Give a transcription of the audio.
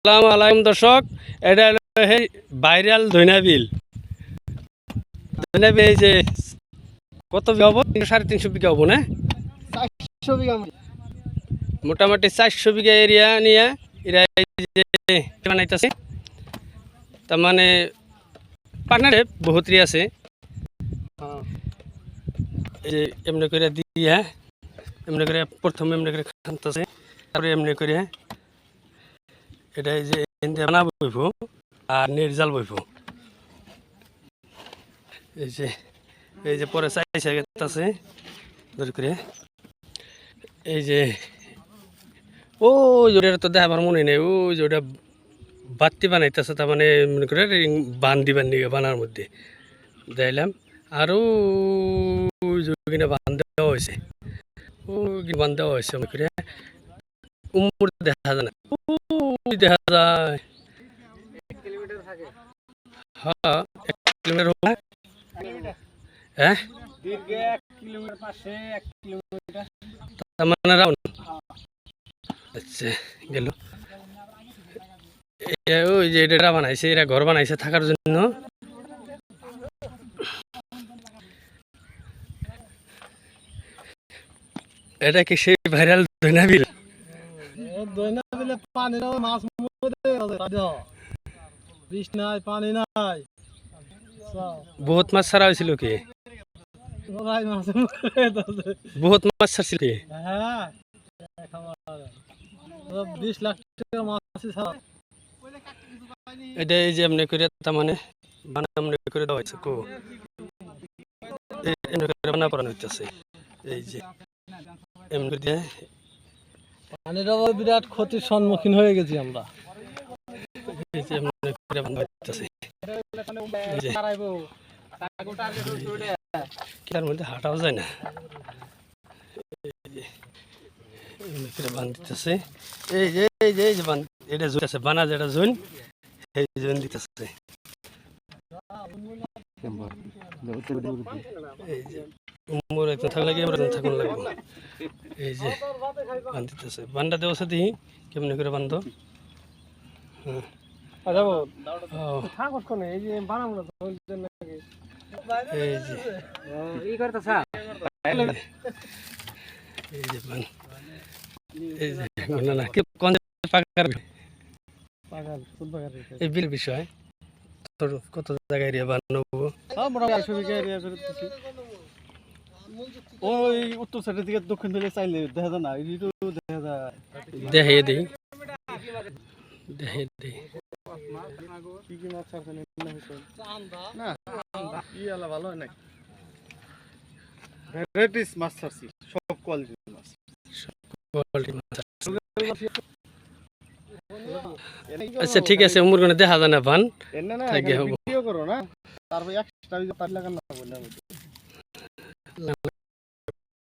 আসসালামু আলাইকুম দর্শক, এটা হলো ভাইরাল ধইনা বিল। ধইনা বিল এই যে কত বিঘা হবো? 350 বিঘা হবো না? 400 বিঘা মোটামুটি 400 বিঘা এরিয়া নিয়ে এরা এই যে বানাইতেছে। তার মানে পার্টনারে বহুতই আছে। এই যে এমনি করে দিয়া এমনি করে প্রথমে এমনি করে খানতেছে, তারপরে এমনি করে এটা এই যে বানা বইব আর নির্জাল বইব। এই যে পরে চাইছে গেছে ধরে করে এই যে ও ওটা তো দেখাবার মনে নেই। ও যে ওটা বাতি বানাইতেছে, তার মানে মনে করে বান দিবার নিয়ে বানার মধ্যে দেখলাম। আরও কিনা বান দেওয়া হয়েছে, ও বান দেওয়া হয়েছে মনে করে উমর দেখা যায় না, দেখা যায় হ্যাঁ 1 কিলোমিটার হবে। হ্যাঁ তার মানে রাউন্ড। আচ্ছা গেল। ওই যে এটা বানাইছে, এরা ঘর বানাইছে থাকার জন্য। এটা কি সেই ভাইরাল ধইনা বিল? দইনা বিলে পানি দাও, মাছ মরে বৃষ্টি নাই, পানি নাই, বহুত মাছ ছাড়া হয়েছিল কি? বহুত মাছ ছাড়ছিল কি? হ্যাঁ 20 লাখ টাকা মাছ ছাড়া। এটা এই যে এমনি করে তার মানে বানা এমনি করে দেওয়া হয়েছে কো এমনি করে বানা পড়ানো হইতেছে। এই যে এমনি করে দিয়ে পানির অভাবে বিরাট ক্ষতির সম্মুখীন হয়ে গেছি আমরা। এই যে এমনি করে বানা হইতেছে। এই যে তার মধ্যে হাঁটাও যায় না। এমনি করে বান দিতেছে। এই যে এই যে বান এটা জুন আছে, বানা যেটা জুন এই জুন দিতেছে। এই যে উমর একদম থাকলে কি আমরা থাকুন লাগবে। এই যে বান দিতেছে, বানটা দেওয়া সাথে কেমনি করে বান্ধ। এই যে এই যে বান এই যে না না কি কোন পাকার এই বিল বিষয় কত জায়গায় এরিয়া বানাবো? ওই উত্তর সাইডের দিকে দক্ষিণ দিকে চাইলে দেখা যায় না, দেখা যায়। দেখাইয়ে দিই, দেখাইয়ে দিই। কি কি মাছ আছে না, ইয়ালা ভালো হয় না, ভ্যারাইটিস মাছ ছাড়ছি, সব কোয়ালিটির মাছ। আচ্ছা ঠিক আছে, উমর কোনে দেখা যায় না বান থাকে হবো। ভিডিও করো না, তারপর এক্সট্রা পাতলা কান্না বললাম।